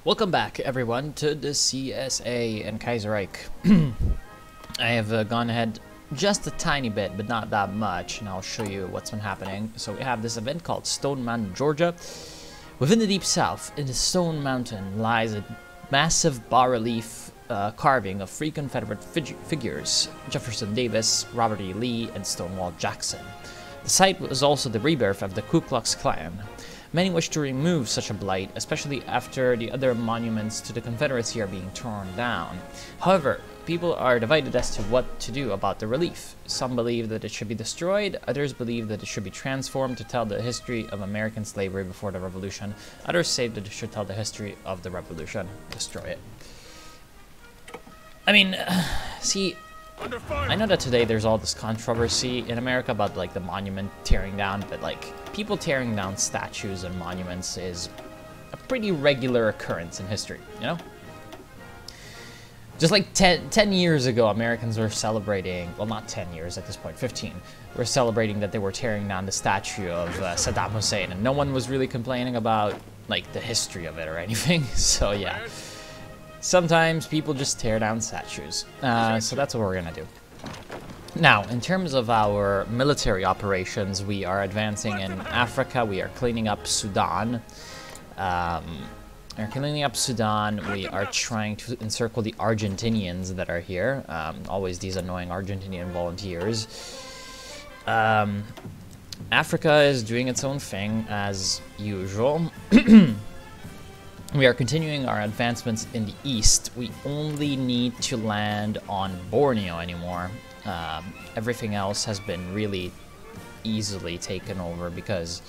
Welcome back, everyone, to the CSA and Kaiserreich. I have gone ahead just a tiny bit, but not that much, and I'll show you what's been happening. So we have this event called Stone Mountain, Georgia. Within the Deep South, in the Stone Mountain, lies a massive bas-relief carving of three Confederate figures, Jefferson Davis, Robert E. Lee, and Stonewall Jackson. The site was also the rebirth of the Ku Klux Klan. Many wish to remove such a blight, especially after the other monuments to the Confederacy are being torn down. However, people are divided as to what to do about the relief. Some believe that it should be destroyed, others believe that it should be transformed to tell the history of American slavery before the Revolution. Others say that it should tell the history of the Revolution. Destroy it. I mean, see, I know that today there's all this controversy in America about, like, the monument tearing down, but, like, people tearing down statues and monuments is a pretty regular occurrence in history, you know? Just like 10 years ago, Americans were celebrating, well, not 10 years at this point, 15, were celebrating that they were tearing down the statue of Saddam Hussein, and no one was really complaining about, like, the history of it or anything, so yeah. Sometimes people just tear down statues, so that's what we're gonna do. Now, in terms of our military operations, we are advancing in Africa. We are cleaning up Sudan. We are trying to encircle the Argentinians that are here. Always these annoying Argentinian volunteers. Africa is doing its own thing, as usual. We are continuing our advancements in the east. We only need to land on Borneo anymore. Everything else has been really easily taken over because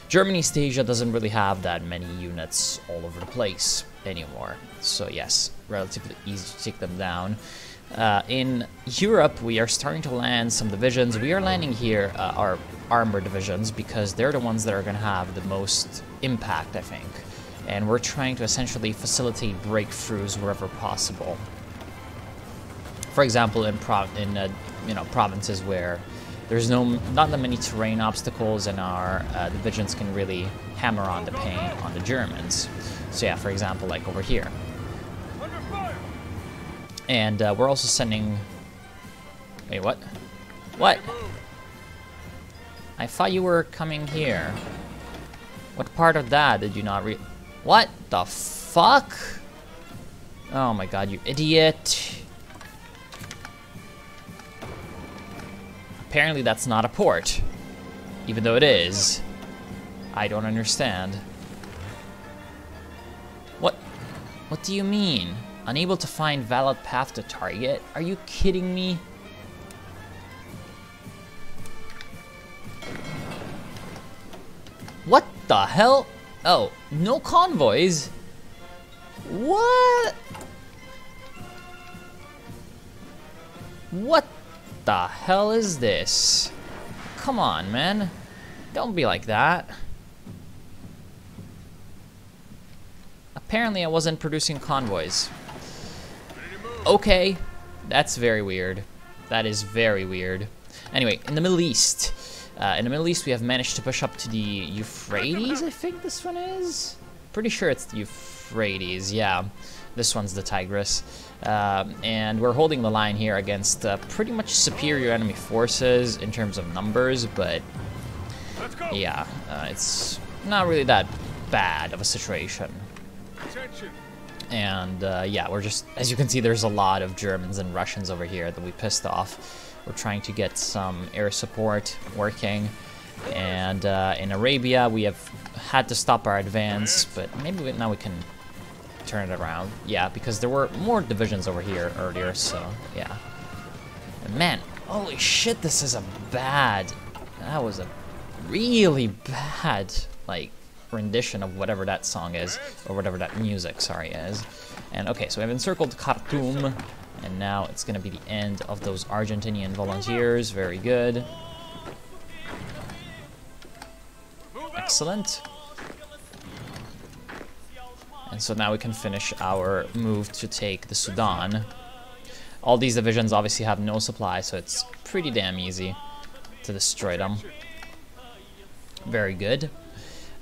Germany East Asia doesn't really have that many units all over the place anymore. So yes, relatively easy to take them down. In Europe, we are starting to land some divisions. We are landing here our armor divisions because they're the ones that are going to have the most impact, I think. And we're trying to essentially facilitate breakthroughs wherever possible. For example, in provinces where there's not that many terrain obstacles, and our divisions can really hammer on the pain on the Germans. So yeah, for example, like over here. And we're also sending. Wait, what? What? I thought you were coming here. What part of that did you not read? What the fuck? Oh my god, you idiot. Apparently that's not a port. Even though it is. I don't understand. What do you mean? Unable to find valid path to target? Are you kidding me? What the hell? Oh, no convoys? What? What the hell is this? Come on, man. Don't be like that. Apparently I wasn't producing convoys. Okay, that's very weird. That is very weird. Anyway, in the Middle East. We have managed to push up to the Euphrates, I think this one is? Pretty sure it's the Euphrates, yeah. This one's the Tigris. And we're holding the line here against pretty much superior enemy forces in terms of numbers, but yeah, it's not really that bad of a situation. And yeah, we're just, as you can see, there's a lot of Germans and Russians over here that we pissed off. We're trying to get some air support working, and in Arabia we have had to stop our advance, but maybe now we can turn it around. Yeah, because there were more divisions over here earlier, so yeah. And man, holy shit, this is that was a really bad, like, rendition of whatever that song is, or whatever that music, sorry, is. And okay, so we've encircled Khartoum. And now it's going to be the end of those Argentinian volunteers. Very good. Excellent. And so now we can finish our move to take the Sudan. All these divisions obviously have no supply, so it's pretty damn easy to destroy them. Very good.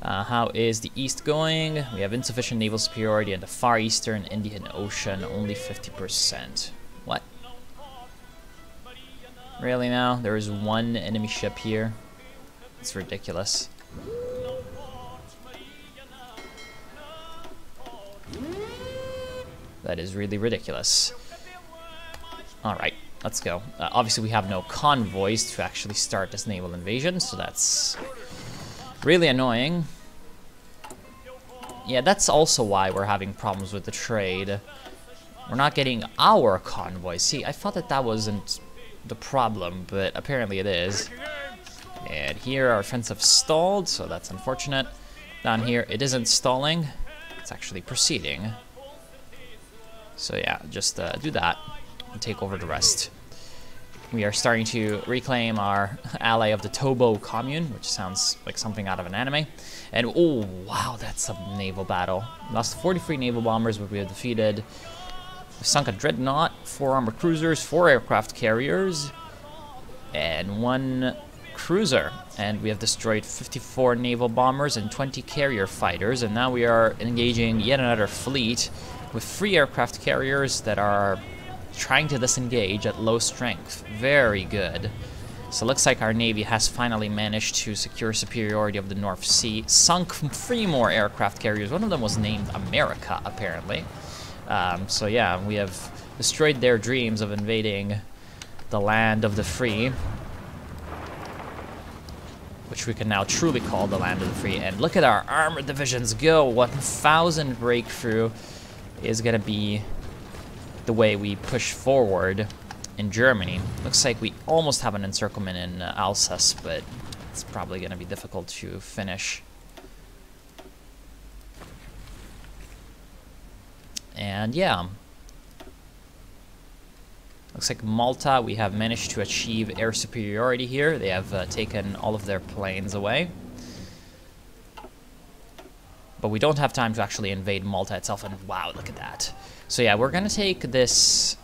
How is the East going? We have insufficient naval superiority in the Far Eastern Indian Ocean, only 50%. What? Really now? There is one enemy ship here? It's ridiculous. That is really ridiculous. Alright, let's go. Obviously we have no convoys to actually start this naval invasion, so that's really annoying. Yeah, that's also why we're having problems with the trade. We're not getting our convoys. See, I thought that that wasn't the problem, but apparently it is. And here our offensive stalled, so that's unfortunate. Down here it isn't stalling, it's actually proceeding. So yeah, just do that and take over the rest. We are starting to reclaim our ally of the Tobo commune, which sounds like something out of an anime. And oh wow, that's a naval battle. Lost 43 naval bombers, but we have defeated. We've sunk a dreadnought, 4 armored cruisers, 4 aircraft carriers, and 1 cruiser. And we have destroyed 54 naval bombers and 20 carrier fighters. And now we are engaging yet another fleet with 3 aircraft carriers that are trying to disengage at low strength. Very good. So it looks like our Navy has finally managed to secure superiority of the North Sea. Sunk 3 more aircraft carriers. One of them was named America, apparently. So yeah, we have destroyed their dreams of invading the land of the free, which we can now truly call the land of the free. And look at our armored divisions go. 1,000 breakthrough is going to be the way we push forward in Germany. Looks like we almost have an encirclement in Alsace, but it's probably going to be difficult to finish. And yeah, looks like Malta, we have managed to achieve air superiority here. They have taken all of their planes away. But we don't have time to actually invade Malta itself, and wow, look at that. So yeah, we're gonna take this.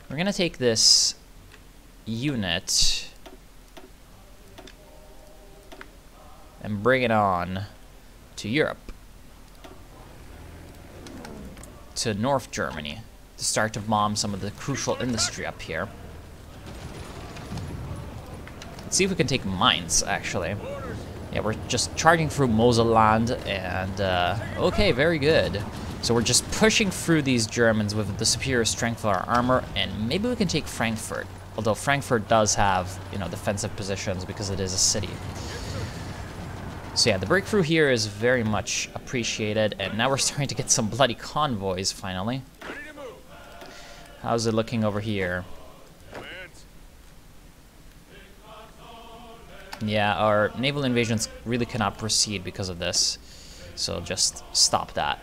We're gonna take this unit and bring it on to Europe, to North Germany, to start to bomb some of the crucial industry up here. Let's see if we can take mines, actually. Yeah, we're just charging through Moselland, and okay, very good. So we're just pushing through these Germans with the superior strength of our armor, and maybe we can take Frankfurt. Although Frankfurt does have, you know, defensive positions because it is a city. So yeah, the breakthrough here is very much appreciated, and now we're starting to get some bloody convoys, finally. How's it looking over here? Yeah, our naval invasions really cannot proceed because of this, so just stop that.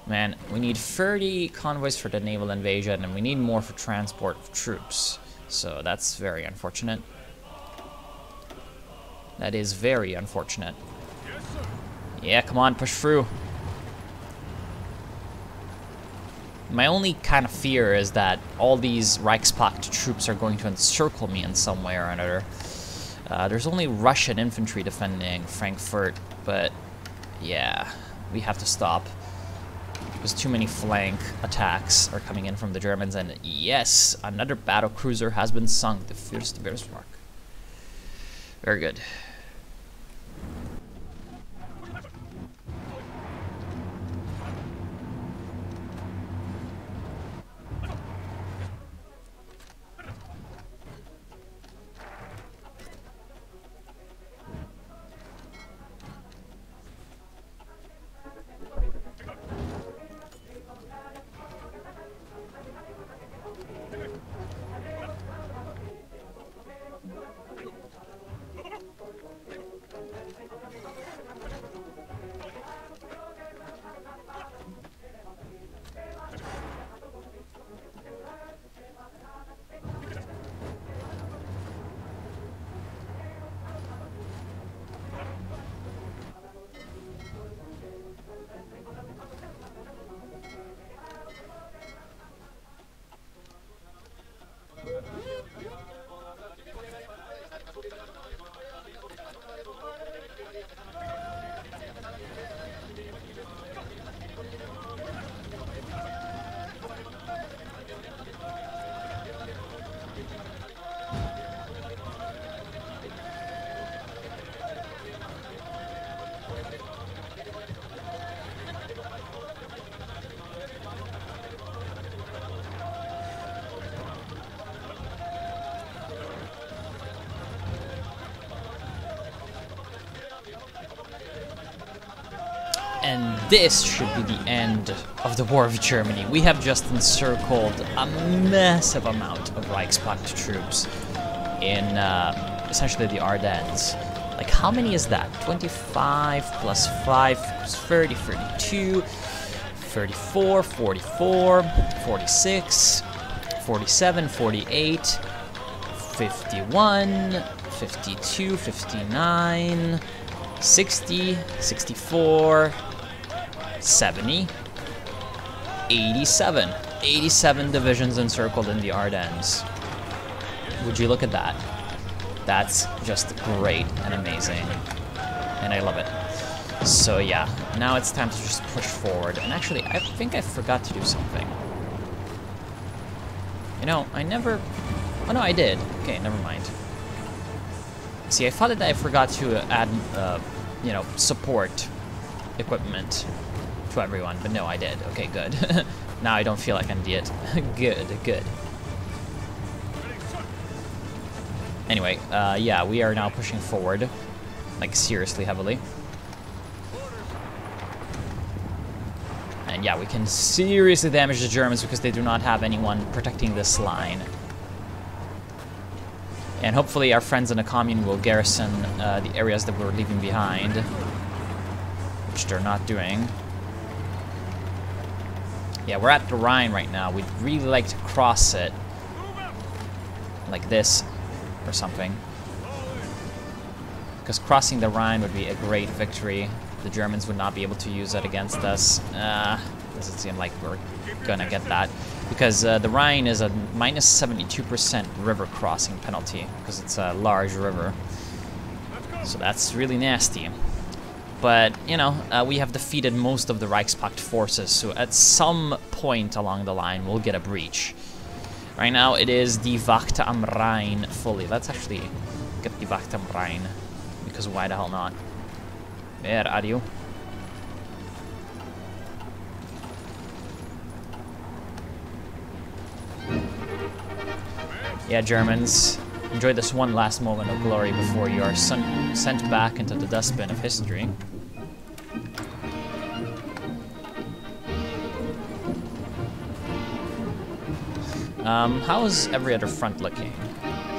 Man, we need 30 convoys for the naval invasion, and we need more for transport of troops, so that's very unfortunate. That is very unfortunate. Yeah, come on, push through. My only kind of fear is that all these Reichspakt troops are going to encircle me in some way or another. There's only Russian infantry defending Frankfurt, but yeah, we have to stop. Because too many flank attacks are coming in from the Germans, and yes, another battle cruiser has been sunk, the Fürst Bismarck. Very good. And this should be the end of the War of Germany. We have just encircled a massive amount of Reichspakt troops in essentially the Ardennes. Like, how many is that? 25 plus 5 is 30, 32, 34, 44, 46, 47, 48, 51, 52, 59, 60, 64, 70, 87. 87 divisions encircled in the Ardennes. Would you look at that? That's just great and amazing. And I love it. So yeah, now it's time to just push forward. And actually, I think I forgot to do something. You know, I never... Oh no, I did. Okay, never mind. See, I thought that I forgot to add, you know, support equipment to everyone, but no, I did. Okay, good. Now I don't feel like an idiot. Good, good. Anyway, yeah, we are now pushing forward, like, seriously heavily. And yeah, we can seriously damage the Germans because they do not have anyone protecting this line. And hopefully our friends in the commune will garrison the areas that we're leaving behind, which they're not doing. Yeah, we're at the Rhine right now. We'd really like to cross it like this or something, because crossing the Rhine would be a great victory. The Germans would not be able to use that against us. Doesn't seem like we're gonna get that, because the Rhine is a minus 72% river crossing penalty, because it's a large river. So that's really nasty. But, you know, we have defeated most of the Reichspakt forces, so at some point along the line we'll get a breach. Right now it is die Wacht am Rhein fully. Let's actually get die Wacht am Rhein, because why the hell not? Where are you? Yeah, Germans, enjoy this one last moment of glory before you are sent back into the dustbin of history. How is every other front looking?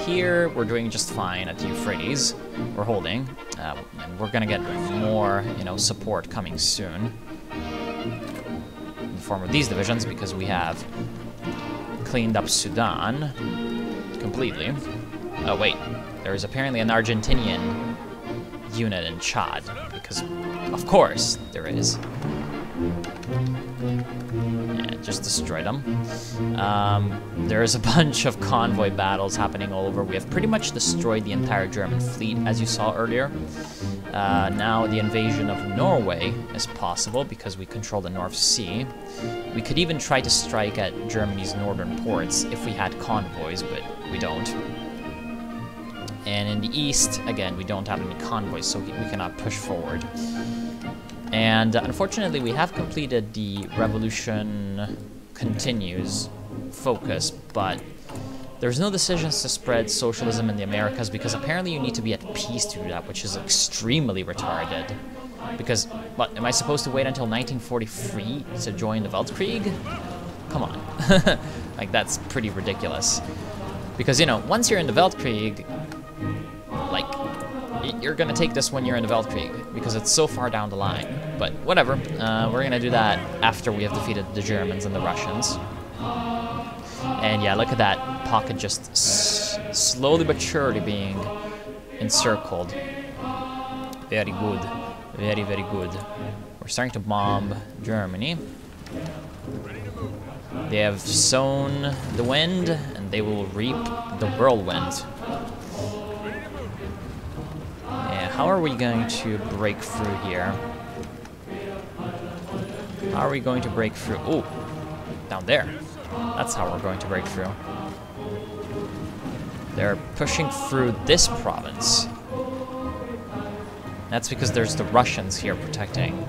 Here, we're doing just fine at the Euphrates. We're holding, and we're gonna get more, you know, support coming soon in the form of these divisions, because we have cleaned up Sudan completely. Oh wait, there is apparently an Argentinian unit in Chad, because of course there is. Yeah, just destroyed them. There's a bunch of convoy battles happening all over. We have pretty much destroyed the entire German fleet, as you saw earlier. Now the invasion of Norway is possible because we control the North Sea. We could even try to strike at Germany's northern ports if we had convoys, but we don't. And in the east, again, we don't have any convoys, so we cannot push forward. And unfortunately, we have completed the Revolution Continues focus, but there's no decisions to spread socialism in the Americas, because apparently you need to be at peace to do that, which is extremely retarded. Because, what, am I supposed to wait until 1943 to join the Weltkrieg? Come on. Like, that's pretty ridiculous. Because, you know, once you're in the Weltkrieg, like, you're gonna take this when you're in the Weltkrieg, because it's so far down the line. But whatever, we're gonna do that after we have defeated the Germans and the Russians. And yeah, look at that pocket just slowly but surely being encircled. Very good, very, very good. We're starting to bomb Germany. They have sown the wind, and they will reap the whirlwind. How are we going to break through here? How are we going to break through? Oh, down there. That's how we're going to break through. They're pushing through this province. That's because there's the Russians here protecting.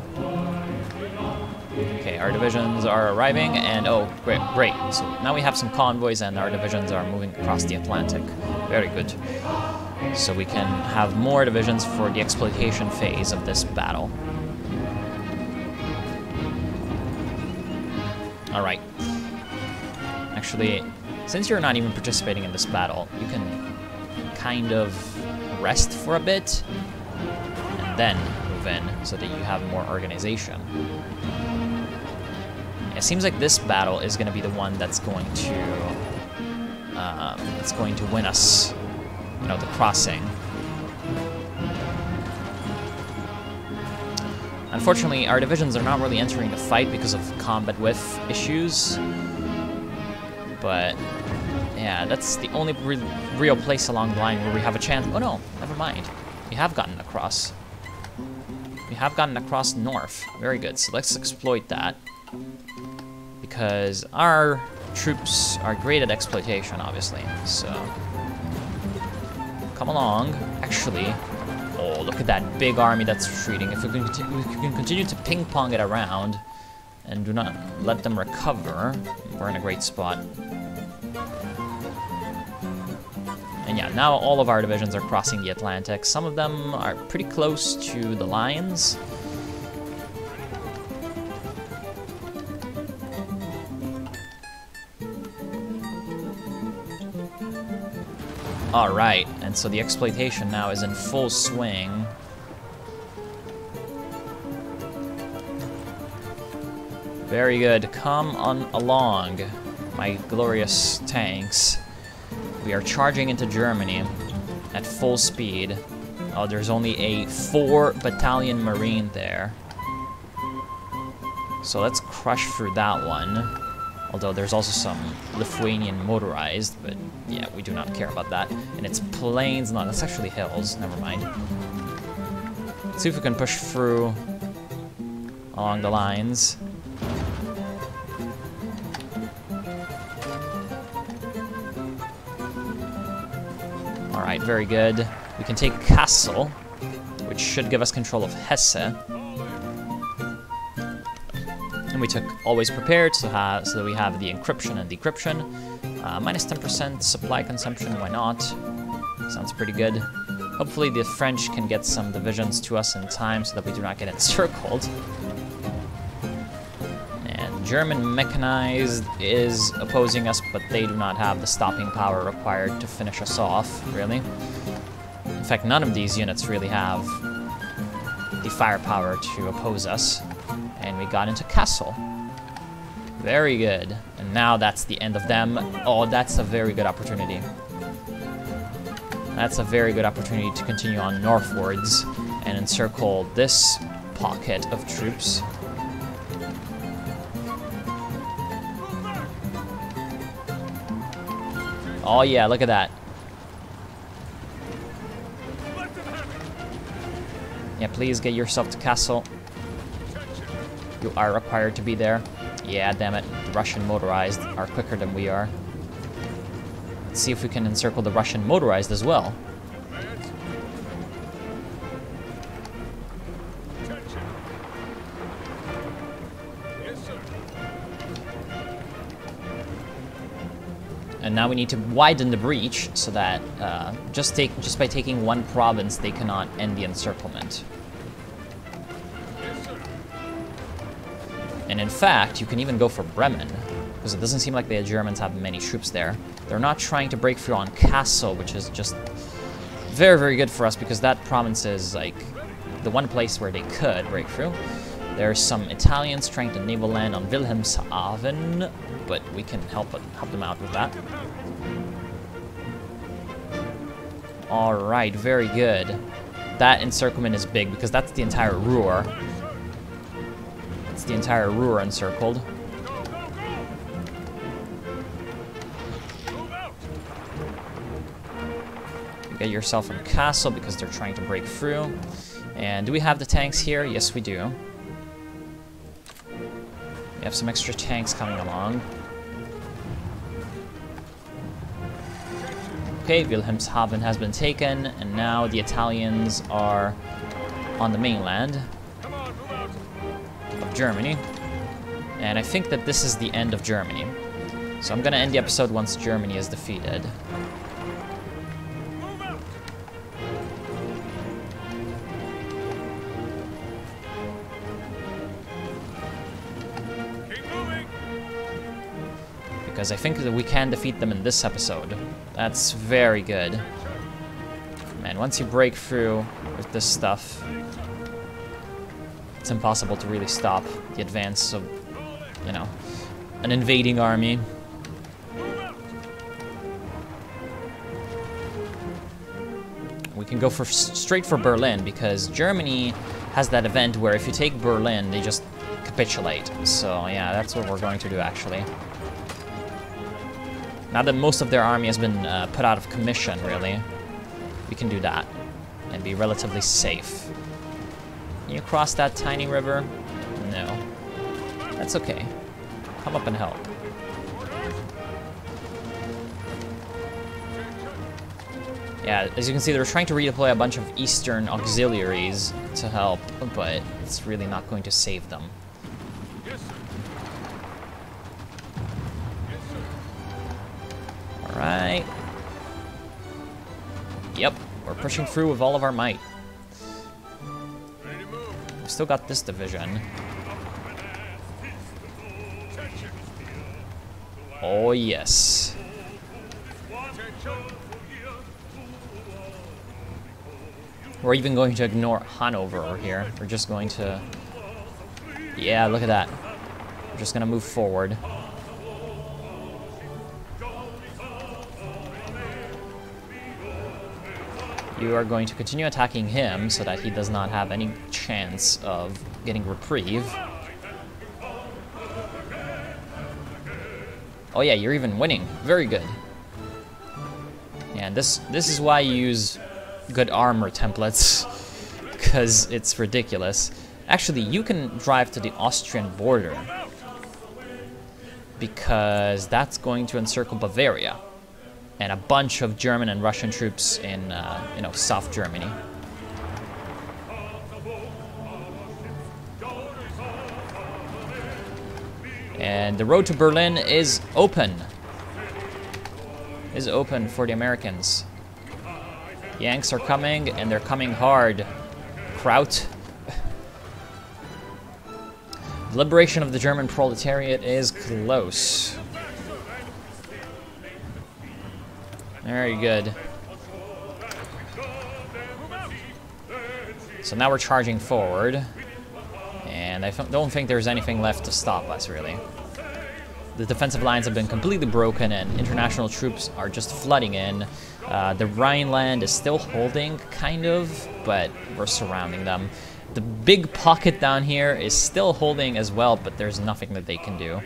Okay, our divisions are arriving, and oh, great, great. So now we have some convoys, and our divisions are moving across the Atlantic. Very good. So we can have more divisions for the exploitation phase of this battle. Alright. Actually, since you're not even participating in this battle, you can kind of rest for a bit and then move in so that you have more organization. It seems like this battle is going to be the one that's going to win us, you know, the crossing. Unfortunately, our divisions are not really entering the fight because of combat width issues. But yeah, that's the only real place along the line where we have a chance. Oh no, never mind. We have gotten across. We have gotten across north. Very good. So let's exploit that. Because our troops are great at exploitation, obviously. So come along. Actually, oh, look at that big army that's retreating. If we can continue to ping-pong it around and do not let them recover, we're in a great spot. And yeah, now all of our divisions are crossing the Atlantic. Some of them are pretty close to the lines. Alright, and so the exploitation now is in full swing. Very good. Come on along, my glorious tanks. We are charging into Germany at full speed. Oh, there's only a 4-battalion Marine there. So let's crush through that one. Although there's also some Lithuanian motorized, but yeah, we do not care about that. And it's plains, no, that's actually hills, never mind. Let's see if we can push through along the lines. Alright, very good. We can take Kassel, which should give us control of Hesse. And we took Always Prepared, so that we have the encryption and decryption. Minus 10% supply consumption, why not? Sounds pretty good. Hopefully the French can get some divisions to us in time so that we do not get encircled. And German mechanized is opposing us, but they do not have the stopping power required to finish us off, really. In fact, none of these units really have the firepower to oppose us. And we got into Kassel. Very good. And now that's the end of them. Oh, that's a very good opportunity. That's a very good opportunity to continue on northwards and encircle this pocket of troops. Oh yeah, look at that. Yeah, please get yourself to Kassel. You are required to be there. Yeah, damn it. The Russian motorized are quicker than we are. Let's see if we can encircle the Russian motorized as well. And now we need to widen the breach so that just by taking one province, they cannot end the encirclement. And in fact, you can even go for Bremen, because it doesn't seem like the Germans have many troops there. They're not trying to break through on Kassel, which is just very, very good for us, because that province is like the one place where they could break through. There's some Italians trying to naval land on Wilhelmshaven, but we can help them out with that. Alright, very good. That encirclement is big, because that's the entire Ruhr. The entire Ruhr encircled. You get yourself in Kassel because they're trying to break through. And do we have the tanks here? Yes, we do. We have some extra tanks coming along. Okay, Wilhelmshaven has been taken, and now the Italians are on the mainland of Germany. And I think that this is the end of Germany. So I'm gonna end the episode once Germany is defeated. because I think that we can defeat them in this episode. That's very good. Man, once you break through with this stuff, it's impossible to really stop the advance of, you know, an invading army. We can go straight for Berlin, because Germany has that event where if you take Berlin, they just capitulate. So yeah, that's what we're going to do, actually. Now that most of their army has been put out of commission, really, we can do that and be relatively safe. Can you cross that tiny river? No. That's okay. Come up and help. Yeah, as you can see, they're trying to redeploy a bunch of Eastern auxiliaries to help, but it's really not going to save them. Alright. Yep, we're pushing through with all of our might. We've still got this division. Oh, yes. We're even going to ignore Hanover here. We're just going to... Yeah, look at that. We're just going to move forward. You are going to continue attacking him so that he does not have any chance of getting reprieve. Oh yeah, you're even winning. Very good. And this is why you use good armor templates, because it's ridiculous. Actually, you can drive to the Austrian border, because that's going to encircle Bavaria and a bunch of German and Russian troops in, you know, South Germany. And the road to Berlin is open. Is open for the Americans. Yanks are coming, and they're coming hard. Kraut. The liberation of the German proletariat is close. Very good. So now we're charging forward. And I don't think there's anything left to stop us, really. The defensive lines have been completely broken, and international troops are just flooding in. The Rhineland is still holding, kind of, but we're surrounding them. The big pocket down here is still holding as well, but there's nothing that they can do.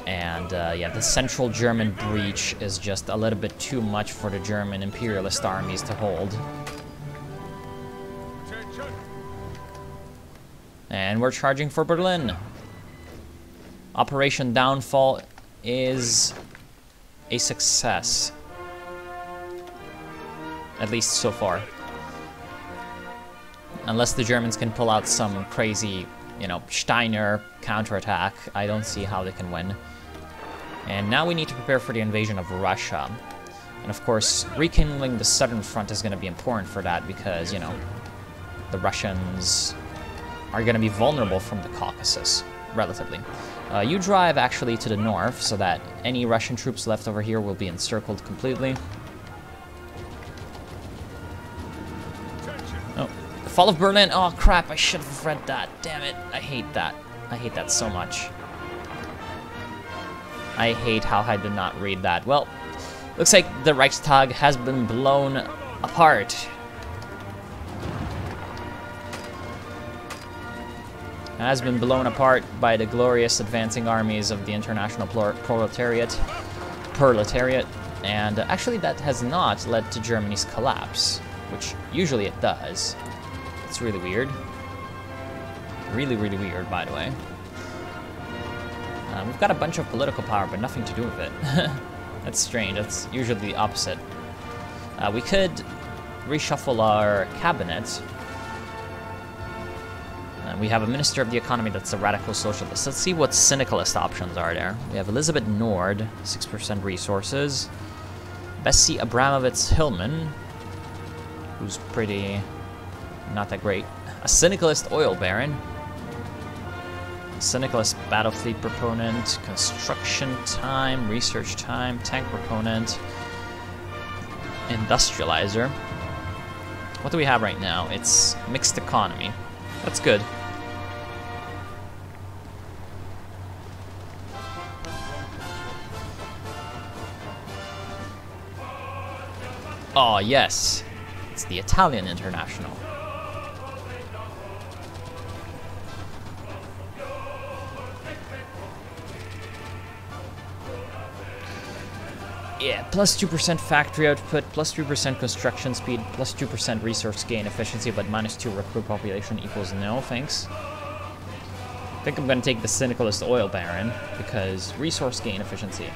And yeah, the central German breach is just a little bit too much for the German imperialist armies to hold. And we're charging for Berlin. Operation Downfall is a success. At least so far. Unless the Germans can pull out some crazy, you know, Steiner counterattack, I don't see how they can win. And now we need to prepare for the invasion of Russia. And of course, rekindling the southern front is going to be important for that because, you know, the Russians are going to be vulnerable from the Caucasus, relatively. You drive actually to the north so that any Russian troops left over here will be encircled completely. Oh, the fall of Berlin. Oh crap, I should have read that. Damn it, I hate that. I hate that so much. I hate how I did not read that. Well, looks like the Reichstag has been blown apart. Has been blown apart by the glorious advancing armies of the international proletariat, and actually that has not led to Germany's collapse, which usually it does. It's really weird. Really, really weird, by the way. We've got a bunch of political power, but nothing to do with it. That's strange. That's usually the opposite. We could reshuffle our cabinet. We have a Minister of the Economy that's a radical socialist. Let's see what syndicalist options are there. We have Elizabeth Nord, 6% resources. Bessie Abramovitz-Hillman, who's pretty not that great. A syndicalist oil baron. Syndicalist battle fleet proponent, construction time, research time, tank proponent, industrializer. What do we have right now? It's mixed economy. That's good. Oh, yes. It's the Italian International. Yeah, plus 2% factory output, plus 3% construction speed, plus 2% resource gain efficiency, but minus 2 recruit population equals no, thanks. I think I'm gonna take the Syndicalist Oil Baron, because resource gain efficiency.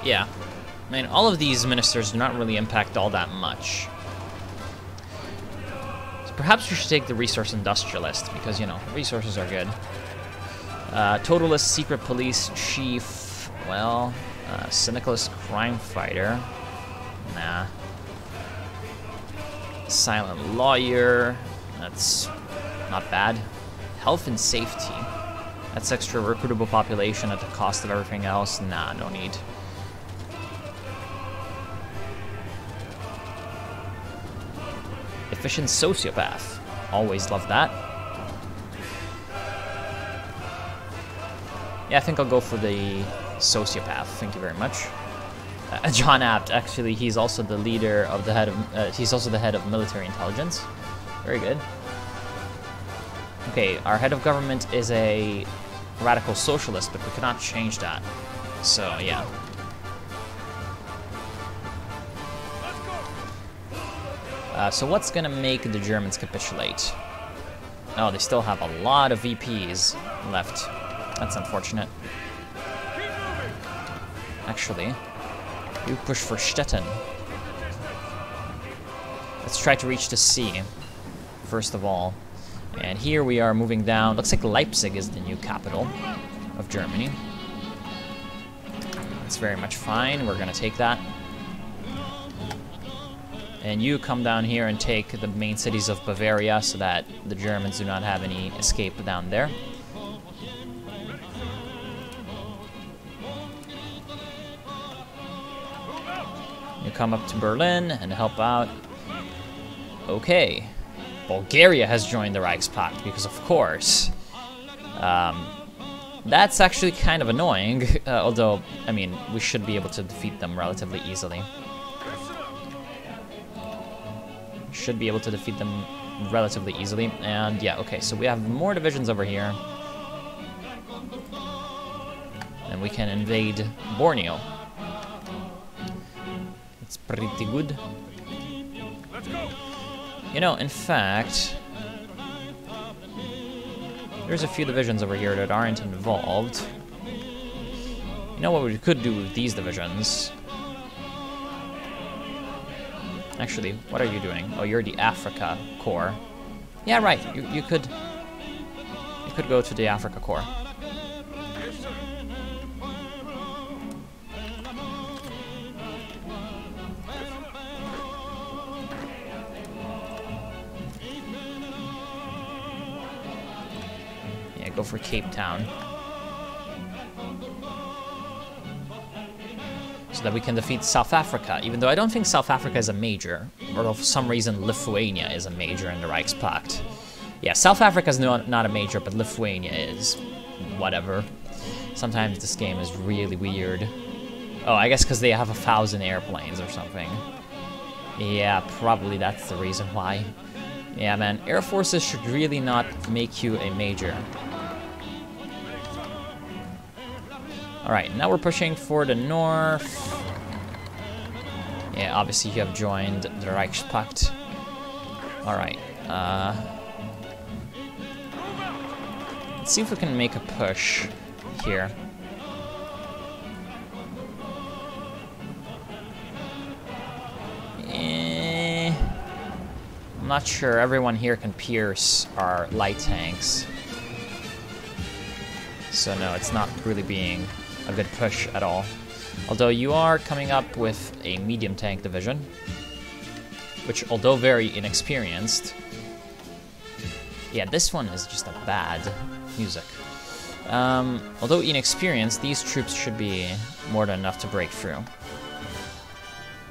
Yeah, I mean, all of these ministers do not really impact all that much. So perhaps we should take the resource industrialist, because, you know, resources are good. Totalist secret police chief, well, syndicalist crime fighter, nah. Silent lawyer, that's not bad. Health and safety, that's extra recruitable population at the cost of everything else, nah, no need. Efficient sociopath. Always love that. Yeah, I think I'll go for the sociopath. Thank you very much. John Apt, actually, he's also the leader of the head of. He's also the head of military intelligence. Very good. Okay, our head of government is a radical socialist, but we cannot change that. So yeah. So what's gonna make the Germans capitulate? Oh, they still have a lot of VPs left. That's unfortunate. Actually, you push for Stettin. Let's try to reach the sea, first of all. And here we are moving down. Looks like Leipzig is the new capital of Germany. That's very much fine. We're gonna take that. And you come down here and take the main cities of Bavaria so that the Germans do not have any escape down there. You come up to Berlin and help out. Okay. Bulgaria has joined the Reichspakt because, of course. That's actually kind of annoying, although, I mean, we should be able to defeat them relatively easily. Should be able to defeat them relatively easily. And yeah, okay, so we have more divisions over here. And we can invade Borneo. It's pretty good. You know, in fact, there's a few divisions over here that aren't involved. You know what we could do with these divisions? Actually, what are you doing? Oh, you're the Africa Corps. Yeah, right. You could go to the Africa Corps. Yeah, go for Cape Town. So that we can defeat South Africa, even though I don't think South Africa is a major, or for some reason Lithuania is a major in the Reichspakt. Yeah, South Africa is not a major, but Lithuania is. Whatever. Sometimes this game is really weird. Oh, I guess because they have 1,000 airplanes or something. Yeah, probably that's the reason why. Yeah, man, air forces should really not make you a major. Alright, now we're pushing for the north. Yeah, obviously you have joined the Reichspakt. Alright, let's see if we can make a push here. not sure everyone here can pierce our light tanks. So no, it's not really being a good push at all. Although you are coming up with a medium tank division, which, although very inexperienced... Yeah, this one is just a bad music. Although inexperienced, these troops should be more than enough to break through.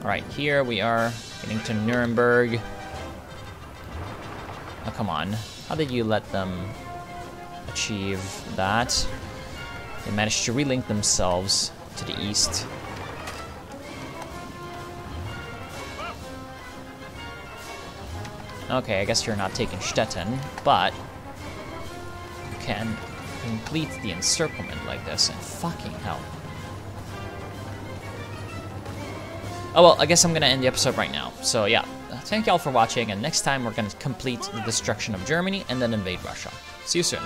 Alright, here we are getting to Nuremberg. Oh, come on. How did you let them achieve that? They managed to relink themselves to the east. Okay, I guess you're not taking Stettin, but you can complete the encirclement like this, and fucking hell. Oh well, I guess I'm gonna end the episode right now. So yeah, thank y'all for watching, and next time we're gonna complete the destruction of Germany and then invade Russia. See you soon.